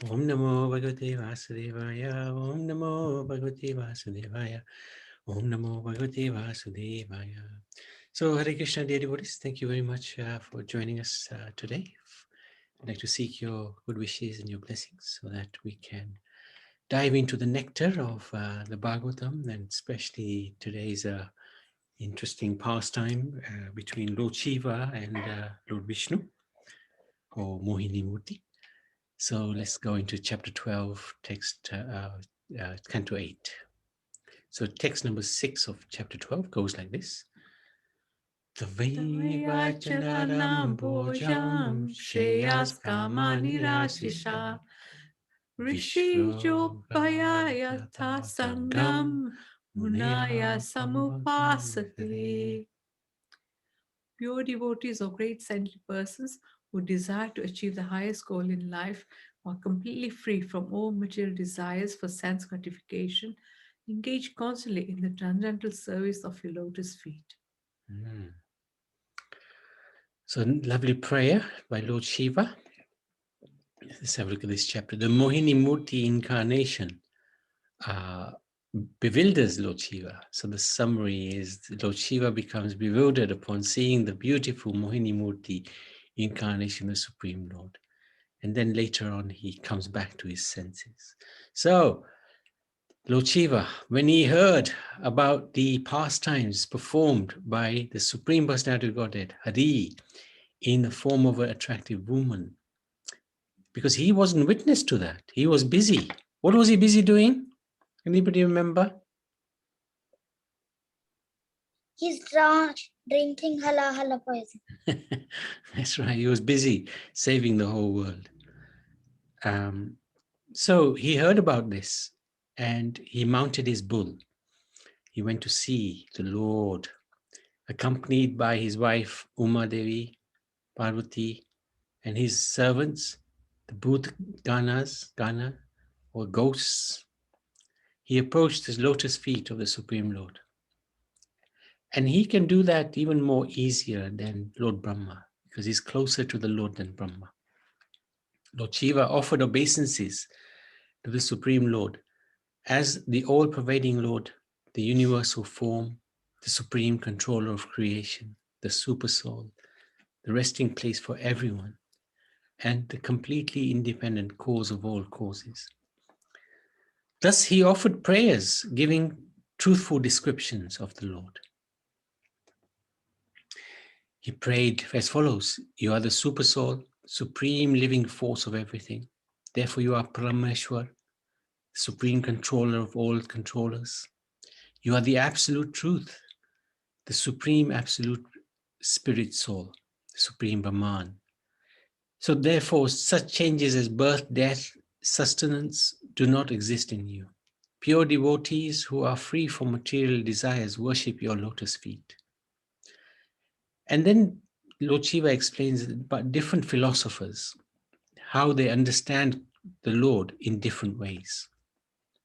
Om Namo Bhagavate Vasudevaya, Om Namo Bhagavate Vasudevaya, Om Namo Bhagavate Vasudevaya. So, Hare Krishna, dear devotees, thank you very much for joining us today. I'd like to seek your good wishes and your blessings so that we can dive into the nectar of the Bhagavatam, and especially today's interesting pastime between Lord Shiva and Lord Vishnu, or Mohini Murti. So let's go into chapter 12, text Canto 8. So text number 6 of chapter 12 goes like this. Tavai vacharanam bhojam shreyas kamani rashisha Vishvajopaya yatha sangam munaya samupasate. Pure devotees or great saintly persons who desire to achieve the highest goal in life are completely free from all material desires for sense gratification, engage constantly in the transcendental service of your lotus feet. So lovely prayer by Lord Shiva. Let's have a look at this chapter. The Mohini Murti incarnation bewilders Lord Shiva. So the summary is Lord Shiva becomes bewildered upon seeing the beautiful Mohini Murti incarnation of the Supreme Lord. And then later on, he comes back to his senses. So Lord Shiva, when he heard about the pastimes performed by the Supreme Personality of Godhead, Hari, in the form of an attractive woman, because he wasn't witness to that. He was busy. What was he busy doing? Anybody remember? He's drinking hala poison. That's right. He was busy saving the whole world. So he heard about this and he mounted his bull. He went to see the Lord, accompanied by his wife Uma Devi, Parvati, and his servants, the Bhut Gana, or ghosts. He approached the lotus feet of the Supreme Lord. And he can do that even more easier than Lord Brahma, because he's closer to the Lord than Brahma. Lord Shiva offered obeisances to the Supreme Lord as the all-pervading Lord, the universal form, the supreme controller of creation, the super soul, the resting place for everyone, and the completely independent cause of all causes. Thus, he offered prayers giving truthful descriptions of the Lord. He prayed as follows: you are the super soul, supreme living force of everything. Therefore, you are Parameshwar, supreme controller of all controllers. You are the absolute truth, the supreme absolute spirit soul, the supreme Brahman. So therefore, such changes as birth, death, sustenance do not exist in you. Pure devotees who are free from material desires worship your lotus feet. And then Lord Shiva explains about different philosophers, how they understand the Lord in different ways.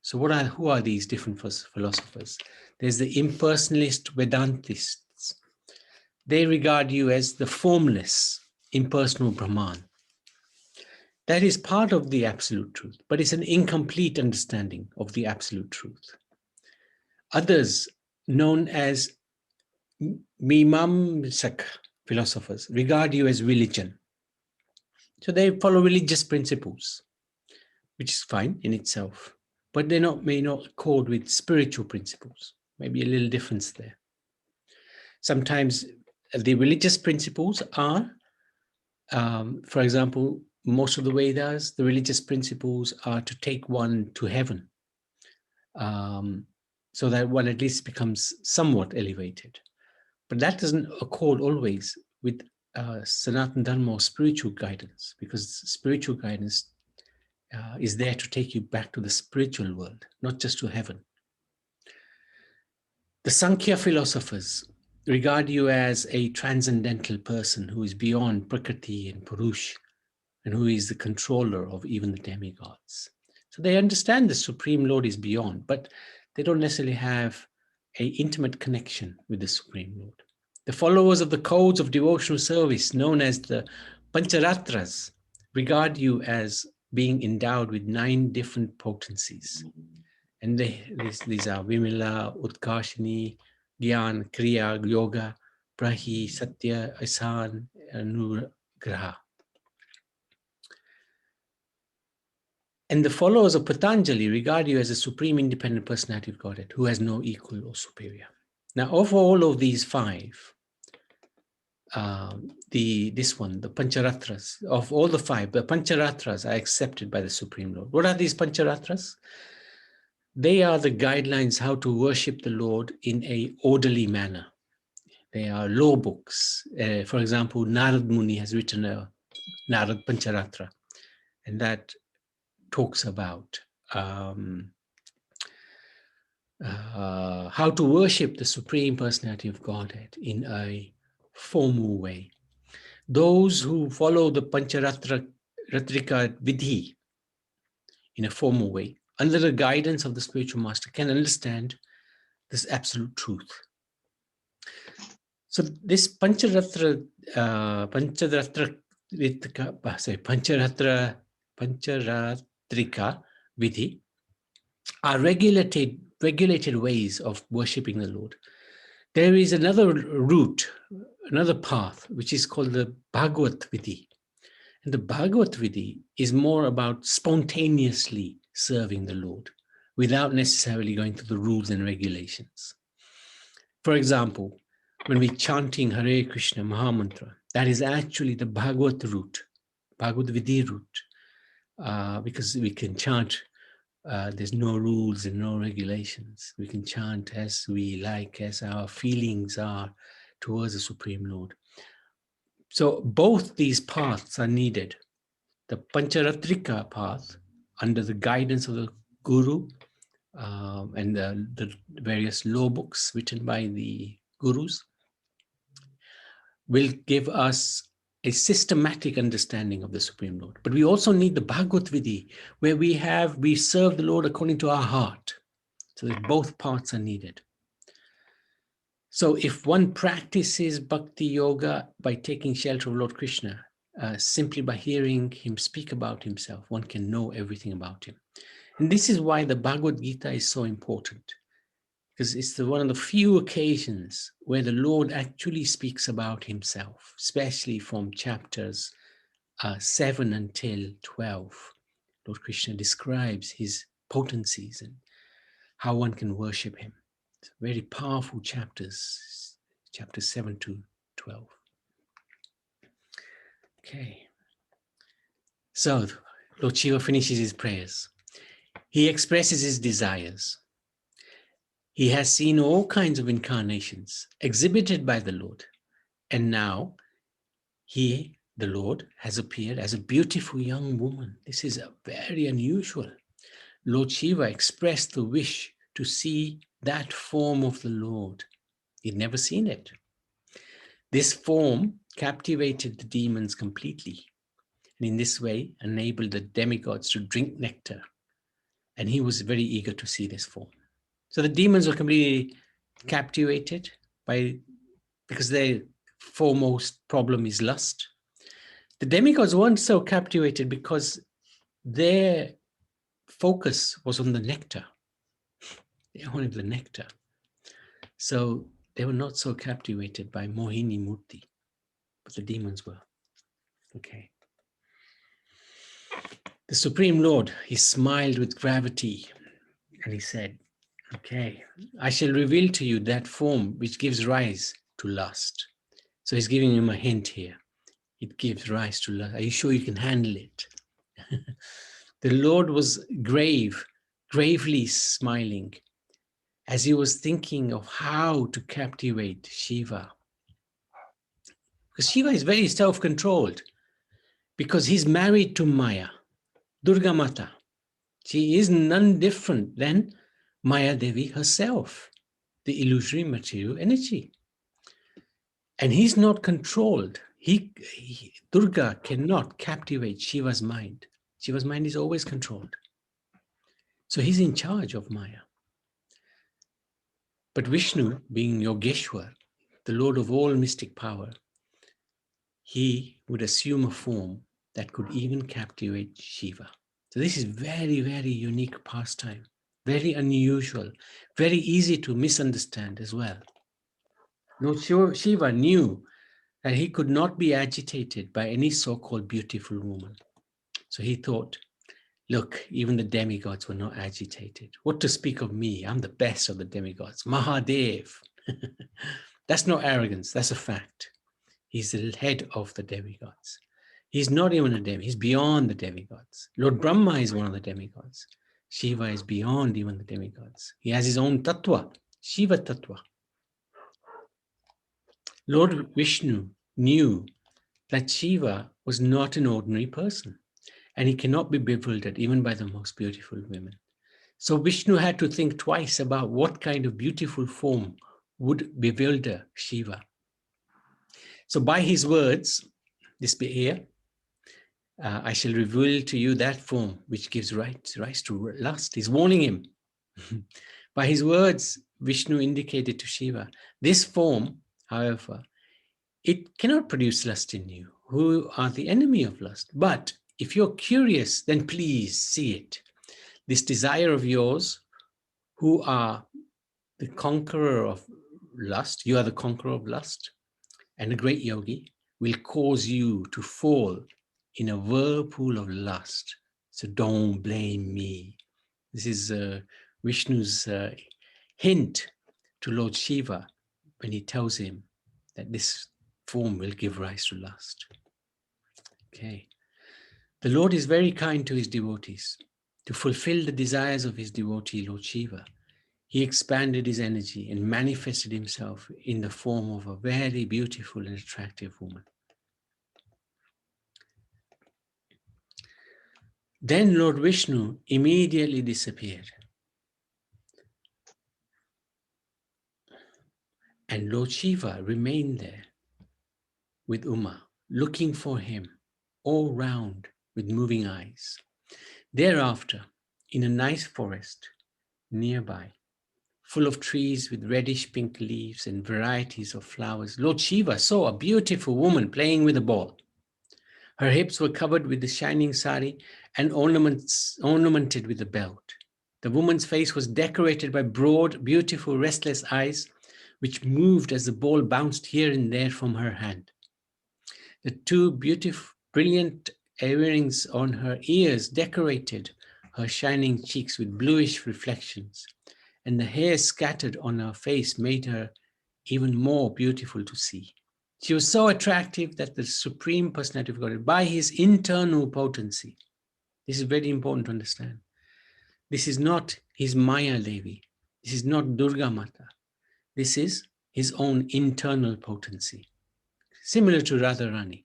So who are these different philosophers? There's the impersonalist Vedantists. They regard you as the formless, impersonal Brahman. That is part of the absolute truth, but it's an incomplete understanding of the absolute truth. Others, known as Mimamsak philosophers, regard you as religion. So they follow religious principles, which is fine in itself, but they may not accord with spiritual principles. Maybe a little difference there. Sometimes the religious principles are, for example, most of the Vedas, the religious principles are to take one to heaven, so that one at least becomes somewhat elevated. But that doesn't accord always with Sanatana Dharma or spiritual guidance, because spiritual guidance is there to take you back to the spiritual world, not just to heaven. The Sankhya philosophers regard you as a transcendental person who is beyond Prakriti and Purush, and who is the controller of even the demigods. So they understand the Supreme Lord is beyond, but they don't necessarily have an intimate connection with the Supreme Lord. The followers of the codes of devotional service, known as the Pancharatras, regard you as being endowed with 9 different potencies. And these are Vimala, Utkarshini, Gyan, Kriya, Yoga, Prahi, Satya, Asan, Anugraha. And the followers of Patanjali regard you as a supreme independent personality of Godhead who has no equal or superior. Now, of all of these 5, the Pancharatras, of all the 5, the Pancharatras are accepted by the Supreme Lord. What are these Pancharatras? They are the guidelines how to worship the Lord in a orderly manner. They are law books. For example, Narad Muni has written a Narad Pancharatra, and that talks about how to worship the Supreme Personality of Godhead in a formal way. Those who follow the Ratrika Vidhi in a formal way, under the guidance of the spiritual master, can understand this absolute truth. So this Pancharatra Pancharatrika Vidhi are regulated ways of worshipping the Lord. There is another route, another path, which is called the Bhagavat Vidhi. And the Bhagavat Vidhi is more about spontaneously serving the Lord without necessarily going through the rules and regulations. For example, when we're chanting Hare Krishna Mahamantra, that is actually the Bhagavat route, Bhagavat Vidhi route, because we can chant, there's no rules and no regulations. We can chant as we like, as our feelings are towards the Supreme Lord. So both these paths are needed. The Pancharatrika path, under the guidance of the Guru and the various law books written by the Gurus, will give us a systematic understanding of the Supreme Lord. But we also need the Bhagavad Vidhi, where we serve the Lord according to our heart. So that both parts are needed. So if one practices Bhakti Yoga by taking shelter of Lord Krishna, simply by hearing him speak about himself, one can know everything about him. And this is why the Bhagavad Gita is so important, because it's one of the few occasions where the Lord actually speaks about himself, especially from chapters 7 until 12. Lord Krishna describes his potencies and how one can worship him. It's very powerful chapters, chapters 7 to 12. Okay. So Lord Shiva finishes his prayers. He expresses his desires. He has seen all kinds of incarnations exhibited by the Lord. And now he, the Lord, has appeared as a beautiful young woman. This is very unusual. Lord Shiva expressed the wish to see that form of the Lord. He'd never seen it. This form captivated the demons completely, and in this way enabled the demigods to drink nectar. And he was very eager to see this form. So the demons were completely captivated because their foremost problem is lust. The demigods weren't so captivated because their focus was on the nectar. They wanted the nectar. So they were not so captivated by Mohini Murti, but the demons were. Okay. The Supreme Lord, he smiled with gravity and he said, okay, I shall reveal to you that form which gives rise to lust. So he's giving him a hint here. It gives rise to lust. Are you sure you can handle it? The Lord was gravely smiling as he was thinking of how to captivate Shiva. Because Shiva is very self-controlled because he's married to Maya, Durga Mata. She is none different than Maya Devi herself, the illusory material energy. And he's not controlled. Durga cannot captivate Shiva's mind. Shiva's mind is always controlled. So he's in charge of Maya. But Vishnu, being Yogeshwar, the Lord of all mystic power, he would assume a form that could even captivate Shiva. So this is very, very unique pastime, very unusual, very easy to misunderstand as well. Lord Shiva knew that he could not be agitated by any so-called beautiful woman. So he thought, look, even the demigods were not agitated. What to speak of me? I'm the best of the demigods. Mahadev. That's not arrogance, that's a fact. He's the head of the demigods. He's not even a demigod, he's beyond the demigods. Lord Brahma is one of the demigods. Shiva is beyond even the demigods. He has his own tattva, Shiva tattva. Lord Vishnu knew that Shiva was not an ordinary person, and he cannot be bewildered even by the most beautiful women. So Vishnu had to think twice about what kind of beautiful form would bewilder Shiva. So by his words, this bit here, I shall reveal to you that form which gives rise to lust. He's warning him. By his words, Vishnu indicated to Shiva, this form, however, it cannot produce lust in you, who are the enemy of lust. But if you're curious, then please see it. This desire of yours, who are the conqueror of lust, you are the conqueror of lust, and a great yogi, will cause you to fall in a whirlpool of lust. So don't blame me. This is Vishnu's hint to Lord Shiva when he tells him that this form will give rise to lust. Okay. The Lord is very kind to his devotees. To fulfill the desires of his devotee, Lord Shiva, he expanded his energy and manifested himself in the form of a very beautiful and attractive woman. Then Lord Vishnu immediately disappeared. And Lord Shiva remained there with Uma, looking for him all round with moving eyes. Thereafter, in a nice forest nearby, full of trees with reddish pink leaves and varieties of flowers, Lord Shiva saw a beautiful woman playing with a ball. Her hips were covered with the shining sari and ornamented with a belt. The woman's face was decorated by broad, beautiful, restless eyes, which moved as the ball bounced here and there from her hand. The two beautiful, brilliant earrings on her ears decorated her shining cheeks with bluish reflections, and the hair scattered on her face made her even more beautiful to see. She was so attractive that the Supreme Personality of Godhead, by his internal potency, this is very important to understand. This is not his Maya Devi. This is not Durga Mata. This is his own internal potency, similar to Radharani.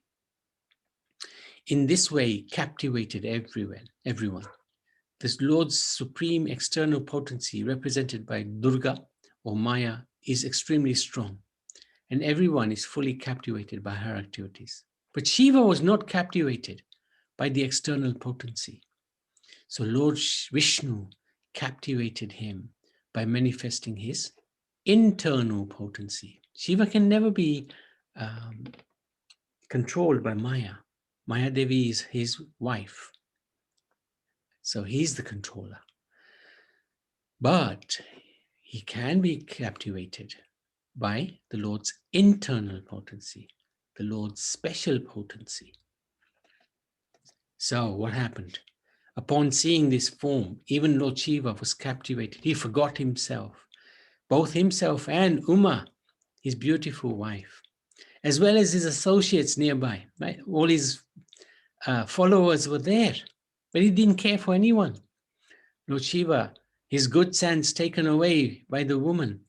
In this way, captivated everyone. This Lord's supreme external potency, represented by Durga or Maya, is extremely strong, and everyone is fully captivated by her activities. But Shiva was not captivated by the external potency. So Lord Vishnu captivated him by manifesting his internal potency. Shiva can never be controlled by Maya. Maya Devi is his wife. So he's the controller. But he can be captivated by the Lord's internal potency, the Lord's special potency. So what happened? Upon seeing this form, even Lord Shiva was captivated. He forgot himself, both himself and Uma, his beautiful wife, as well as his associates nearby. Right? All his followers were there, but he didn't care for anyone. Lord Shiva, his good sense taken away by the woman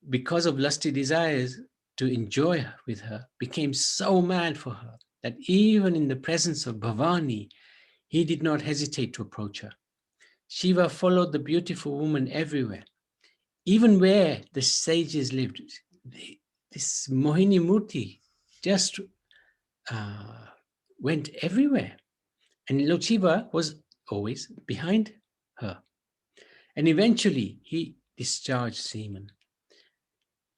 because of lusty desires to enjoy with her, became so mad for her that even in the presence of Bhavani, he did not hesitate to approach her. Shiva followed the beautiful woman everywhere, even where the sages lived. This Mohini Murti just went everywhere. And Lord Shiva was always behind her. And eventually he discharged semen.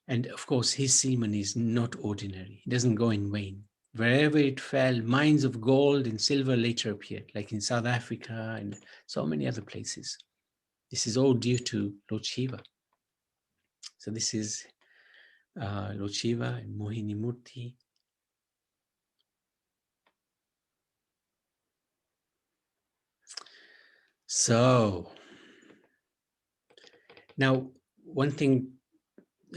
And of course, his semen is not ordinary. It doesn't go in vain. Wherever it fell, mines of gold and silver later appeared, like in South Africa and so many other places. This is all due to Lord Shiva. So this is Lord Shiva and Mohini Murti. So now, one thing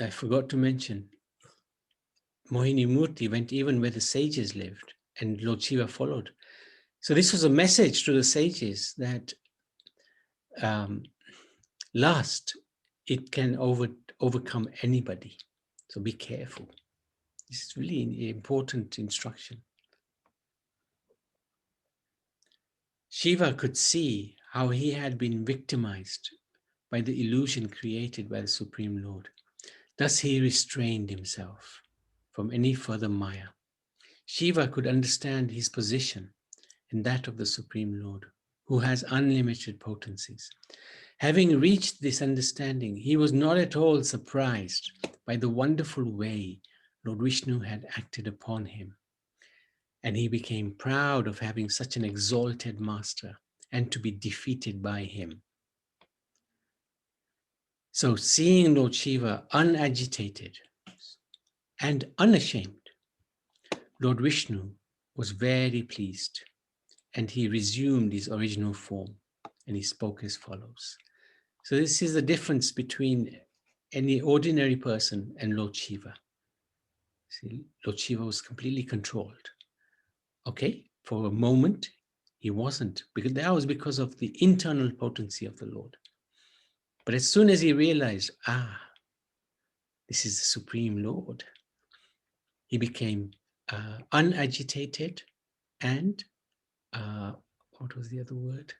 I forgot to mention, Mohini Murti went even where the sages lived, and Lord Shiva followed. So this was a message to the sages that lust, it can overcome anybody. So be careful. This is really an important instruction. Shiva could see how he had been victimized by the illusion created by the Supreme Lord. Thus he restrained himself from any further Maya. Shiva could understand his position and that of the Supreme Lord, who has unlimited potencies. Having reached this understanding, he was not at all surprised by the wonderful way Lord Vishnu had acted upon him. And he became proud of having such an exalted master and to be defeated by him. So seeing Lord Shiva unagitated and unashamed, Lord Vishnu was very pleased, and he resumed his original form, and he spoke as follows. So this is the difference between any ordinary person and Lord Shiva. See, Lord Shiva was completely controlled. Okay, for a moment, he wasn't, because that was because of the internal potency of the Lord. But as soon as he realized, this is the Supreme Lord, he became unagitated and, what was the other word?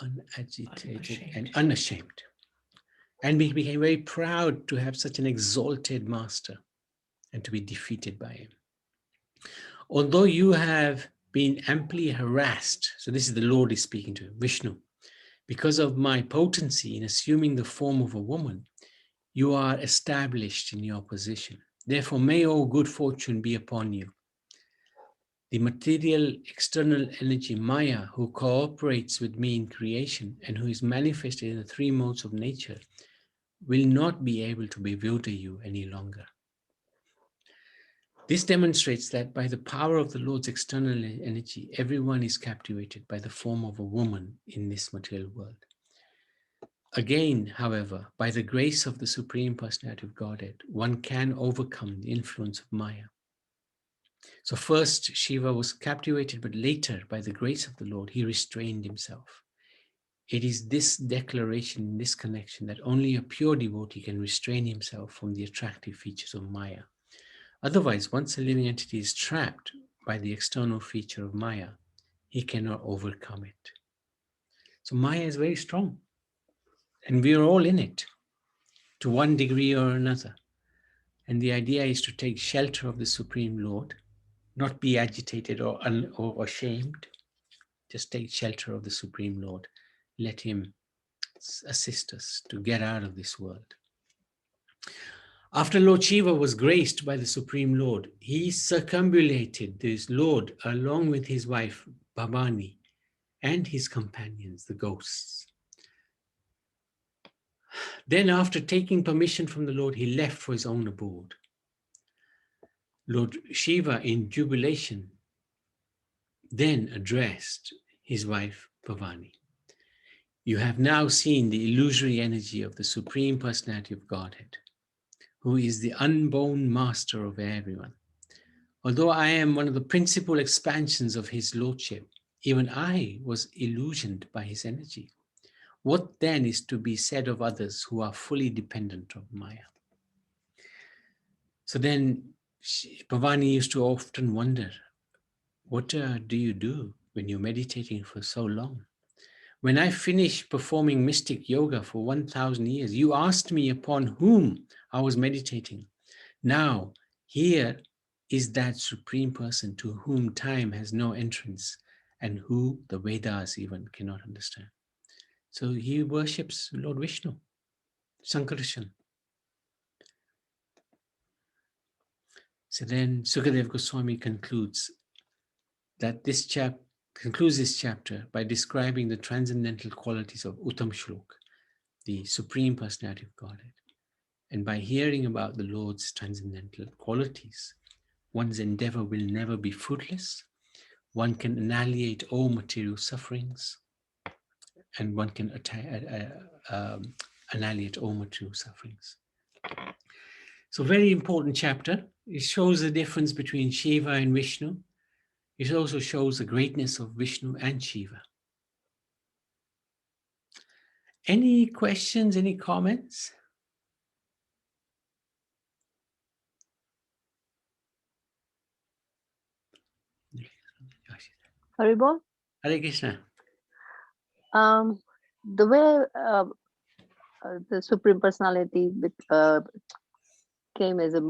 Unagitated and unashamed. And he became very proud to have such an exalted master and to be defeated by him. Although you have been amply harassed, so this is the Lord is speaking to him, Vishnu, because of my potency in assuming the form of a woman, you are established in your position. Therefore, may all good fortune be upon you. The material external energy Maya, who cooperates with me in creation and who is manifested in the three modes of nature, will not be able to bewilder you any longer. This demonstrates that by the power of the Lord's external energy, everyone is captivated by the form of a woman in this material world. Again, however, by the grace of the Supreme Personality of Godhead, one can overcome the influence of Maya. So first, Shiva was captivated, but later, by the grace of the Lord, he restrained himself. It is this declaration, this connection, that only a pure devotee can restrain himself from the attractive features of Maya. Otherwise, once a living entity is trapped by the external feature of Maya, he cannot overcome it. So Maya is very strong, and we are all in it to one degree or another. And the idea is to take shelter of the Supreme Lord, not be agitated or ashamed. Just take shelter of the Supreme Lord. Let him assist us to get out of this world. After Lord Shiva was graced by the Supreme Lord, he circumambulated this Lord along with his wife Bhavani and his companions, the ghosts. Then, after taking permission from the Lord, he left for his own abode. Lord Shiva, in jubilation, then addressed his wife Bhavani. You have now seen the illusory energy of the Supreme Personality of Godhead, who is the unborn master of everyone. Although I am one of the principal expansions of his lordship, even I was illusioned by his energy. What then is to be said of others who are fully dependent on Maya? So then Bhavani used to often wonder, what do you do when you're meditating for so long? When I finished performing mystic yoga for 1,000 years, you asked me upon whom I was meditating. Now, here is that Supreme Person to whom time has no entrance and who the Vedas even cannot understand. So he worships Lord Vishnu, Sankarshan. So then Sukadev Goswami concludes this chapter by describing the transcendental qualities of Uttam Shlok, the Supreme Personality of Godhead. And by hearing about the Lord's transcendental qualities, one's endeavor will never be fruitless. One can annihilate all material sufferings, and one can annihilate all material sufferings. So very important chapter. It shows the difference between Shiva and Vishnu. It also shows the greatness of Vishnu and Shiva. Any questions, any comments? Haribol? Hare Krishna. The way the Supreme Personality came as a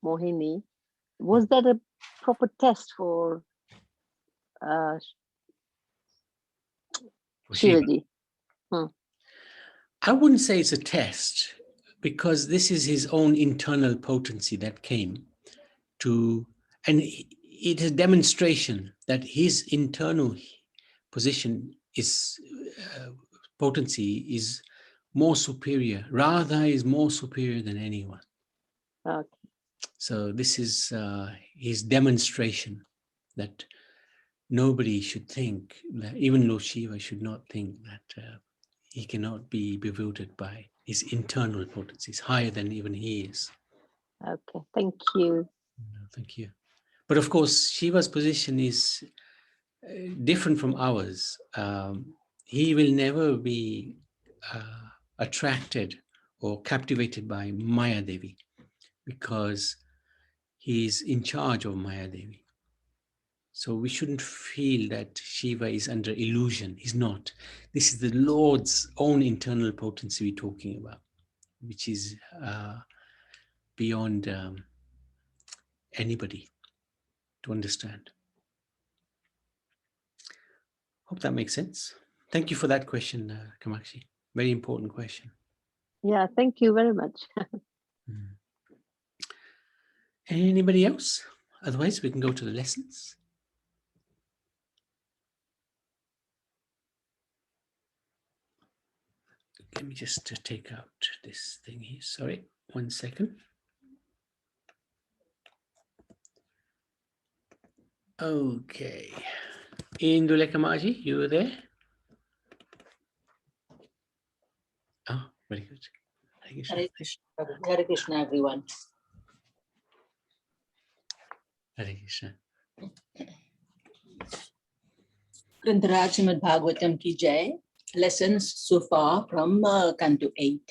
Mohini, was that a proper test for Shivaji? I wouldn't say it's a test, because this is his own internal potency that came to, and it is a demonstration that his internal position is potency is more superior, Radha is more superior than anyone. Okay. So this is his demonstration that nobody should think, that even Lord Shiva should not think that he cannot be bewildered by his internal potencies, higher than even he is. Okay, thank you. Thank you. But of course, Shiva's position is different from ours. He will never be attracted or captivated by Maya Devi, because he's in charge of Maya Devi. So we shouldn't feel that Shiva is under illusion. He's not. This is the Lord's own internal potency we're talking about, which is beyond anybody to understand. Hope that makes sense. Thank you for that question, Kamakshi. Very important question. Yeah, thank you very much. Anybody else? Otherwise, we can go to the lessons. Let me just take out this thing here. Sorry, 1 second. Okay. Indule Kamaji, you there? Oh, very good. Hare Krishna, Hare Krishna, everyone. Hare Krishna. Grantaraj Srimad Bhagavatam ki jai. Lessons so far from Canto 8.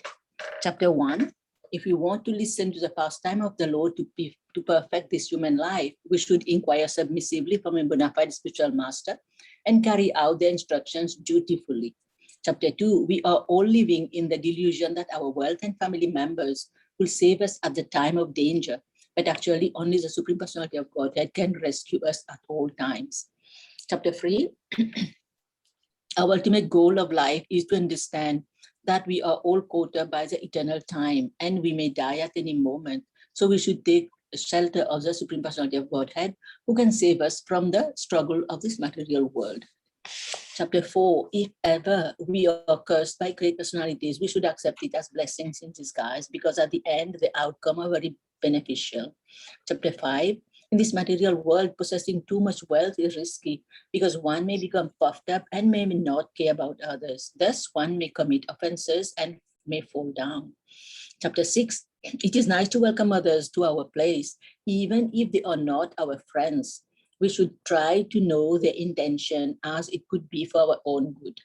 Chapter 1. If we want to listen to the pastime of the Lord to perfect this human life, we should inquire submissively from a bona fide spiritual master and carry out the instructions dutifully. Chapter 2. We are all living in the delusion that our wealth and family members will save us at the time of danger, but actually only the Supreme Personality of Godhead can rescue us at all times. Chapter 3. Our ultimate goal of life is to understand that we are all caught up by the eternal time and we may die at any moment. So we should take shelter of the Supreme Personality of Godhead, who can save us from the struggle of this material world. Chapter 4, if ever we are cursed by great personalities, we should accept it as blessings in disguise, because at the end, the outcome are very beneficial. Chapter 5, in this material world, possessing too much wealth is risky, because one may become puffed up and may not care about others. Thus, one may commit offenses and may fall down. Chapter 6, it is nice to welcome others to our place, even if they are not our friends. We should try to know their intention, as it could be for our own good.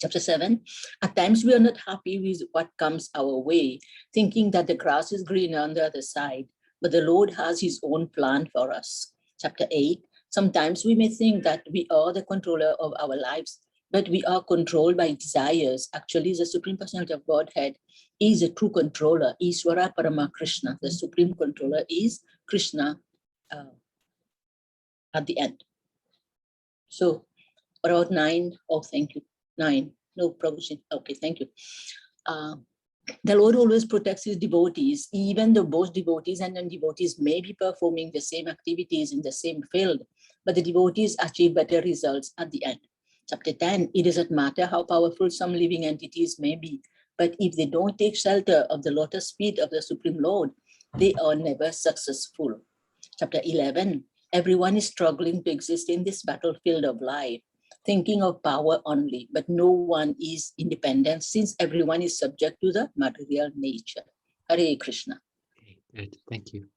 Chapter 7, at times we are not happy with what comes our way, thinking that the grass is greener on the other side, but the Lord has his own plan for us. Chapter 8, sometimes we may think that we are the controller of our lives, but we are controlled by desires. Actually, the Supreme Personality of Godhead is a true controller. Ishvara Parama Krishna, the Supreme Controller, is Krishna at the end. So about 9, oh, thank you. 9, no provision. Okay, thank you. The Lord always protects his devotees, even though both devotees and non-devotees may be performing the same activities in the same field, but the devotees achieve better results at the end. Chapter 10, it doesn't matter how powerful some living entities may be, but if they don't take shelter of the lotus feet of the Supreme Lord, they are never successful. Chapter 11, everyone is struggling to exist in this battlefield of life, thinking of power only, but no one is independent since everyone is subject to the material nature. Hare Krishna. Okay, good. Thank you.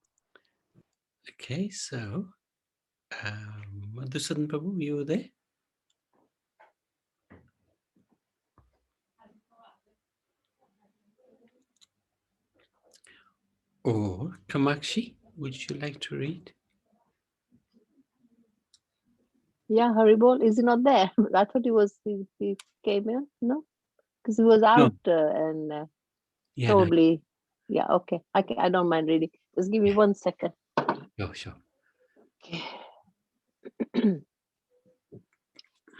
Okay, so Madhusudan Prabhu, you were there? Or Kamakshi, would you like to read? Yeah, Haribol, is he not there? I thought he came in, no? Because he was No. out and Yeah, no. probably, yeah, okay. I don't mind reading. Just give me 1 second. Oh, sure. Okay.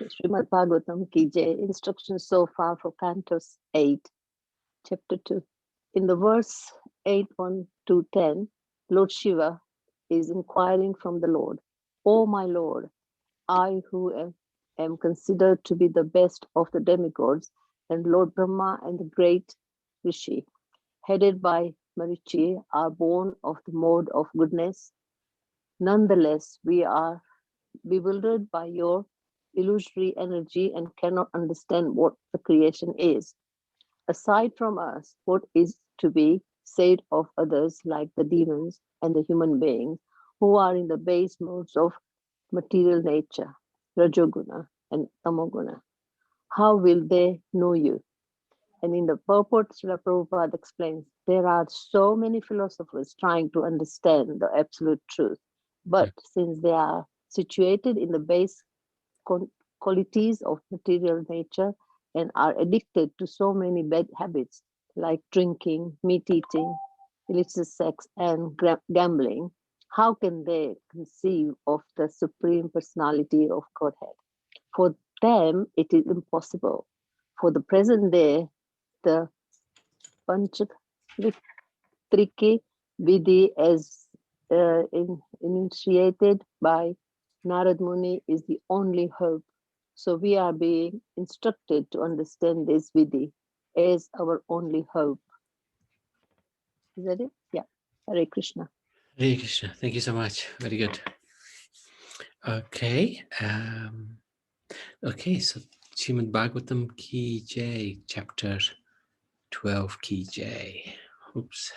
Srimad Bhagavatam ki Jai. Instructions so far for Canto 8, Chapter 2. In the verse 8:1 to 10, Lord Shiva is inquiring from the Lord, "O my Lord, I who am considered to be the best of the demigods, and Lord Brahma and the great Rishi, headed by Marichi, are born of the mode of goodness. Nonetheless, we are bewildered by your illusory energy and cannot understand what the creation is. Aside from us, what is to be said of others like the demons and the human beings who are in the base modes of material nature, Rajoguna and Tamoguna? How will they know you?" And in the purport, Srila Prabhupada explains, there are so many philosophers trying to understand the absolute truth, but since they are situated in the base qualities of material nature and are addicted to so many bad habits like drinking, meat eating, illicit sex, and gambling, how can they conceive of the Supreme Personality of Godhead? For them, it is impossible. For the present day, the Pancharatras Vidhi as initiated by Narad Muni is the only hope. So we are being instructed to understand this Vidhi as our only hope. Is that it? Yeah. Hare Krishna. Hare Krishna. Thank you so much. Very good. Okay. Okay, so Srimad Bhagavatam ki Jai, chapter 12 ki Jai. Oops.